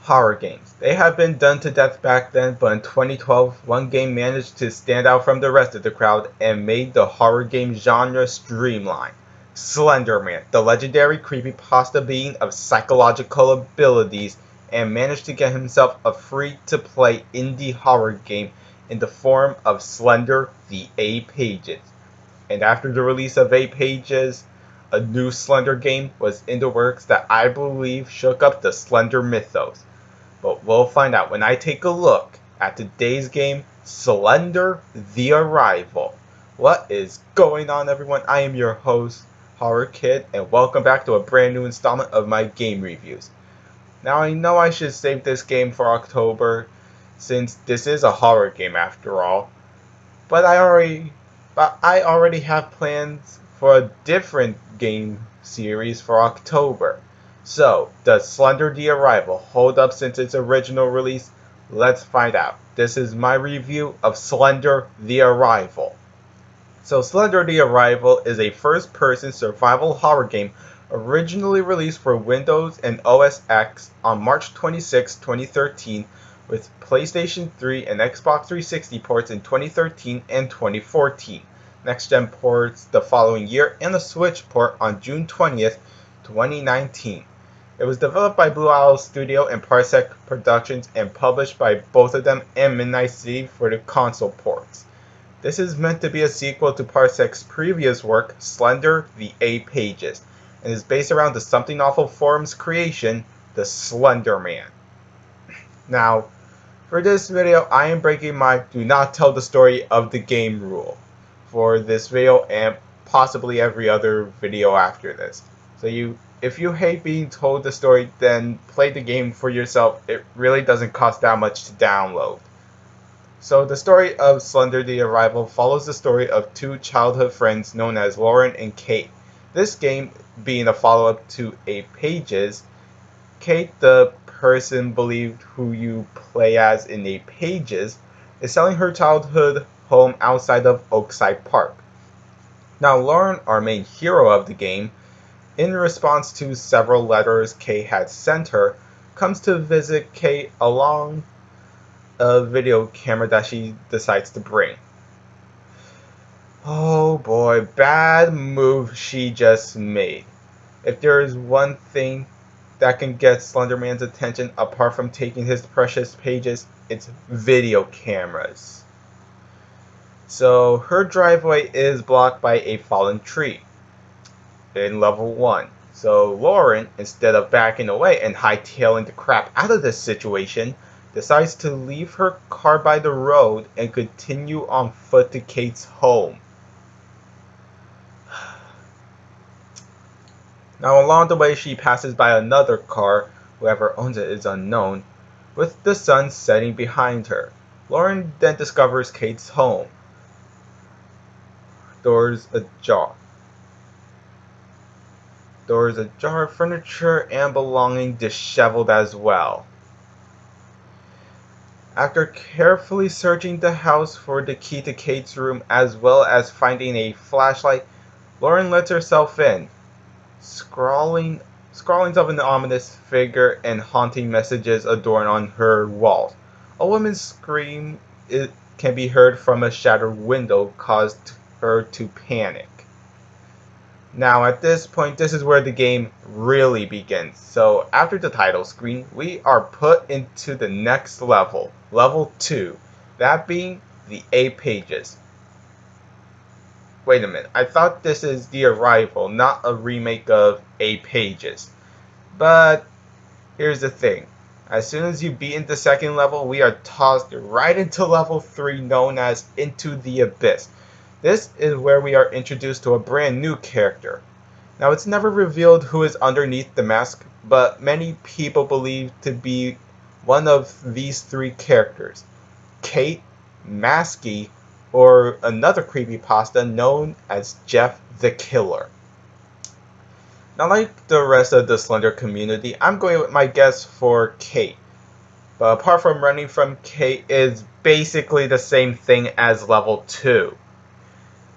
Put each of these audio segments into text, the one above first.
Horror games. They have been done to death back then, but in 2012, one game managed to stand out from the rest of the crowd and made the horror game genre streamline. Slender Man, the legendary creepypasta being of psychological abilities, and managed to get himself a free-to-play indie horror game in the form of Slender the 8 Pages. And after the release of 8 Pages, a new Slender game was in the works that I believe shook up the Slender mythos. But we'll find out when I take a look at today's game, Slender the Arrival. What is going on, everyone? I am your host, Horror Kid, and welcome back to a brand new installment of my game reviews. Now I know I should save this game for October, since this is a horror game after all, but I already have plans for a different game series for October. So, does Slender the Arrival hold up since its original release? Let's find out. This is my review of Slender the Arrival. So, Slender the Arrival is a first-person survival horror game originally released for Windows and OS X on March 26, 2013, with PlayStation 3 and Xbox 360 ports in 2013 and 2014, next-gen ports the following year, and a Switch port on June 20th, 2019. It was developed by Blue Owl Studio and Parsec Productions and published by both of them and Midnight City for the console ports. This is meant to be a sequel to Parsec's previous work, Slender the 8 Pages, and is based around the Something Awful forum's creation, the Slender Man. Now, for this video, I am breaking my do not tell the story of the game rule for this video and possibly every other video after this. So if you hate being told the story, then play the game for yourself. It really doesn't cost that much to download. So the story of Slender the Arrival follows the story of two childhood friends known as Lauren and Kate. This game being a follow-up to 8 Pages, Kate, the person believed who you play as in 8 Pages, is selling her childhood home outside of Oakside Park. Now Lauren, our main hero of the game, in response to several letters Kate had sent her, comes to visit Kate along a video camera that she decides to bring. Oh boy, bad move she just made. If there is one thing that can get Slender Man's attention apart from taking his precious pages, it's video cameras. So her driveway is blocked by a fallen tree in level 1. So Lauren, instead of backing away and hightailing the crap out of this situation, decides to leave her car by the road and continue on foot to Kate's home. Now along the way she passes by another car, whoever owns it is unknown, with the sun setting behind her. Lauren then discovers Kate's home. Doors ajar, furniture and belongings disheveled as well. After carefully searching the house for the key to Kate's room as well as finding a flashlight, Lauren lets herself in. Scrawlings of an ominous figure and haunting messages adorn on her walls. A woman's scream can be heard from a shattered window, caused her to panic. Now at this point, this is where the game really begins. So after the title screen, we are put into the next level, level 2, that being the 8 Pages. Wait a minute, I thought this is The Arrival, not a remake of 8 Pages. But here's the thing. As soon as you beat the second level, we are tossed right into level 3, known as Into the Abyss. This is where we are introduced to a brand new character. Now it's never revealed who is underneath the mask, but many people believe to be one of these 3 characters. Kate, Masky, or another creepypasta known as Jeff the Killer. Now like the rest of the Slender community, I'm going with my guess for Kate. But apart from running from Kate, it's basically the same thing as level 2.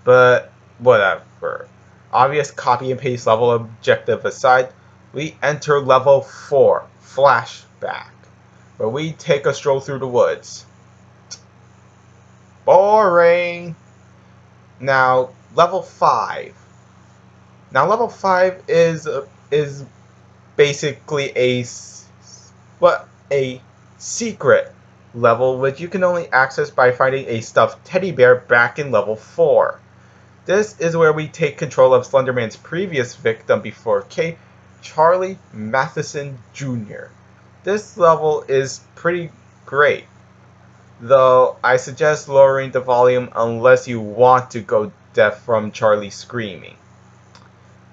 But whatever. Obvious copy and paste level objective aside, we enter level 4, Flashback. where we take a stroll through the woods. Boring! Now, level 5. Now, level 5 is basically a secret level which you can only access by finding a stuffed teddy bear back in level 4. This is where we take control of Slenderman's previous victim before K, Charlie Matheson Jr. This level is pretty great, though I suggest lowering the volume unless you want to go deaf from Charlie screaming.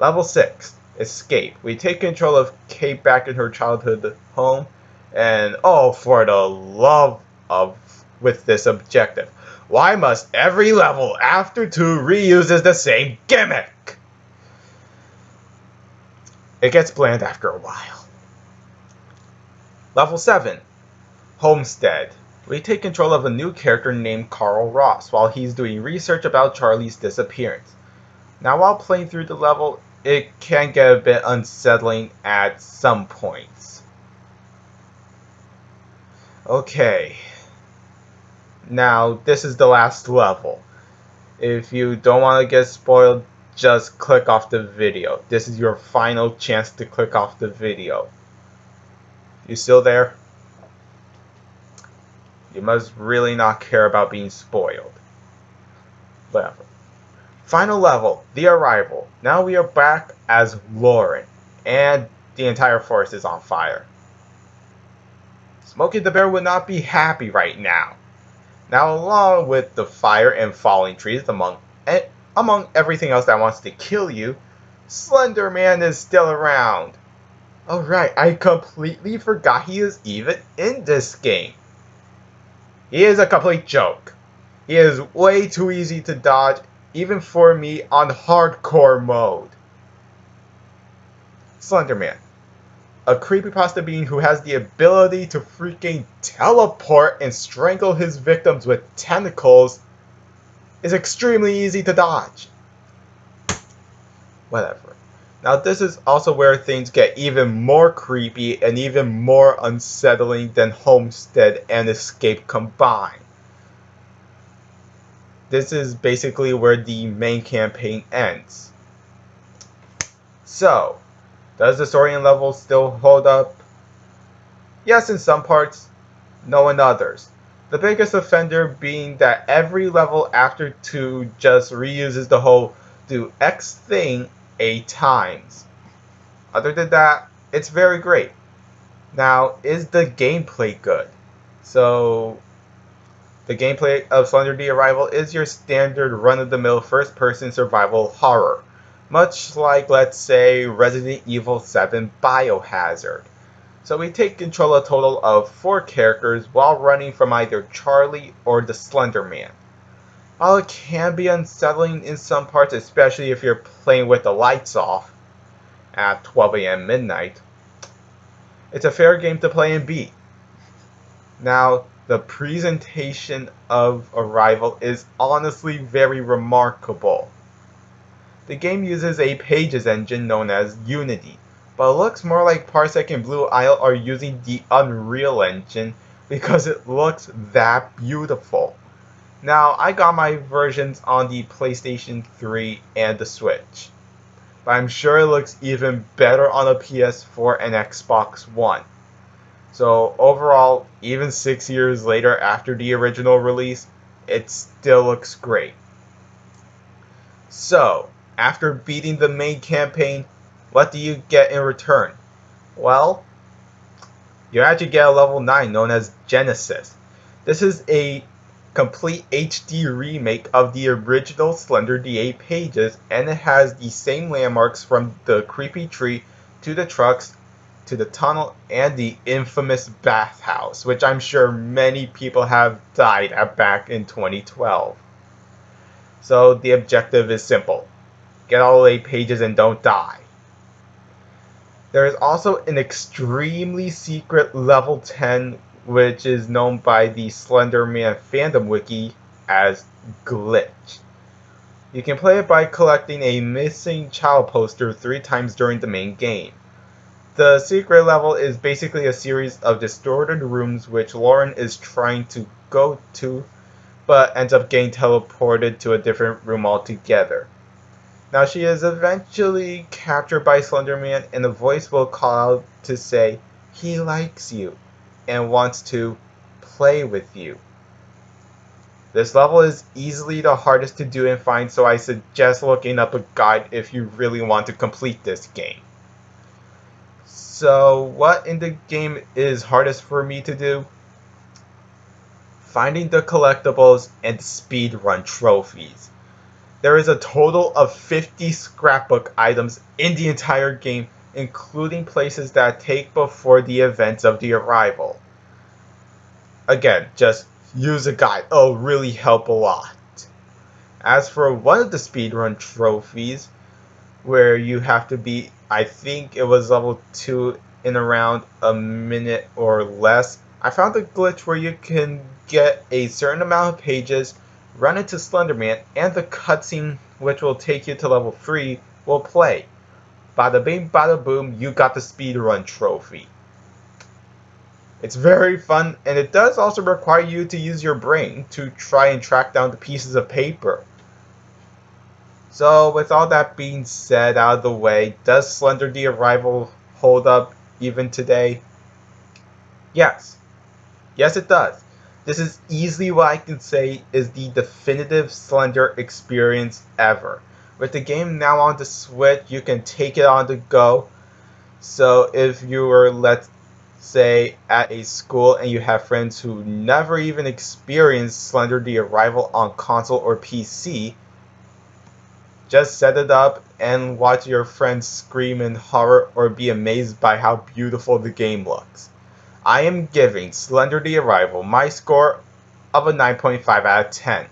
Level 6, Escape. We take control of Kate back in her childhood home, and oh, for the love of with this objective, why must every level after 2 reuses the same gimmick? It gets bland after a while. Level 7, Homestead. We take control of a new character named Carl Ross while he's doing research about Charlie's disappearance. Now, while playing through the level, it can get a bit unsettling at some points. Okay. Now, this is the last level. If you don't want to get spoiled, just click off the video. This is your final chance to click off the video. You still there? You must really not care about being spoiled. Whatever. Final level, The Arrival. Now we are back as Lauren, and the entire forest is on fire. Smokey the Bear would not be happy right now. Now, along with the fire and falling trees, among everything else that wants to kill you, Slender Man is still around. Oh right, I completely forgot he is even in this game. He is a complete joke. He is way too easy to dodge, even for me on hardcore mode. Slender Man, a creepypasta being who has the ability to freaking teleport and strangle his victims with tentacles, is extremely easy to dodge. Whatever. Now this is also where things get even more creepy and even more unsettling than Homestead and Escape combined. This is basically where the main campaign ends. So, does the story and level still hold up? Yes, in some parts, no in others. The biggest offender being that every level after 2 just reuses the whole do X thing 8 times. Other than that, it's very great. Now, is the gameplay good? So, the gameplay of Slender the Arrival is your standard run-of-the-mill first-person survival horror, much like, let's say, Resident Evil 7 Biohazard. So we take control a total of 4 characters while running from either Charlie or the Slender Man. While it can be unsettling in some parts, especially if you're playing with the lights off at 12 a.m. midnight, it's a fair game to play and beat. Now, the presentation of Arrival is honestly very remarkable. The game uses a Pages engine known as Unity, but it looks more like Parsec and Blue Isle are using the Unreal Engine because it looks that beautiful. Now, I got my versions on the PlayStation 3 and the Switch, but I'm sure it looks even better on a PS4 and Xbox One. So overall, even 6 years later after the original release, it still looks great. So, after beating the main campaign, what do you get in return? Well, you actually get a level 9 known as Genesis. This is a complete HD remake of the original Slender the Pages, and it has the same landmarks from the creepy tree to the trucks to the tunnel and the infamous bathhouse, which I'm sure many people have died at back in 2012. So the objective is simple. Get all 8 pages and don't die. There is also an extremely secret level 10 which is known by the Slenderman fandom wiki as Glitch. You can play it by collecting a missing child poster 3 times during the main game. The secret level is basically a series of distorted rooms which Lauren is trying to go to, but ends up getting teleported to a different room altogether. Now she is eventually captured by Slender Man, and a voice will call out to say he likes you and wants to play with you. This level is easily the hardest to do and find, so I suggest looking up a guide if you really want to complete this game. So what in the game is hardest for me to do? Finding the collectibles and speedrun trophies. There is a total of 50 scrapbook items in the entire game, including places that take before the events of the arrival. Again, just use a guide, it'll really help a lot. As for one of the speedrun trophies, where you have to be, I think it was level 2 in around a minute or less, I found a glitch where you can get a certain amount of pages, run into Slenderman, and the cutscene, which will take you to level 3, will play. Bada bing, bada boom, you got the speedrun trophy. It's very fun, and it does also require you to use your brain to try and track down the pieces of paper. So, with all that being said out of the way, does Slender the Arrival hold up even today? Yes. Yes, it does. This is easily what I can say is the definitive Slender experience ever. With the game now on the Switch, you can take it on the go. So if you were, let's say, at a school and you have friends who never even experienced Slender the Arrival on console or PC, just set it up and watch your friends scream in horror or be amazed by how beautiful the game looks. I am giving Slender the Arrival my score of a 9.5 out of 10.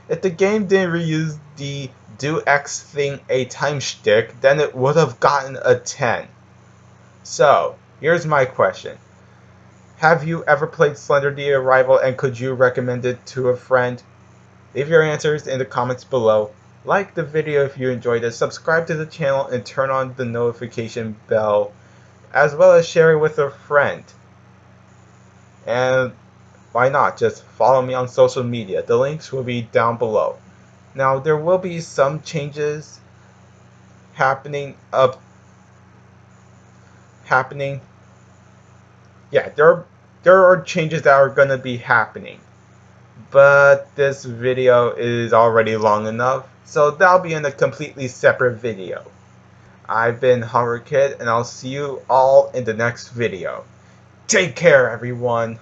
If the game didn't reuse the do X thing a time shtick, then it would have gotten a 10. So, here's my question. Have you ever played Slender the Arrival, and could you recommend it to a friend? Leave your answers in the comments below. Like the video if you enjoyed it, subscribe to the channel, and turn on the notification bell, as well as share it with a friend. And why not just follow me on social media? The links will be down below. Now there will be some changes happening. Yeah, there are changes that are gonna be happening. But this video is already long enough, so that'll be in a completely separate video. I've been Horror Kid, and I'll see you all in the next video. Take care, everyone!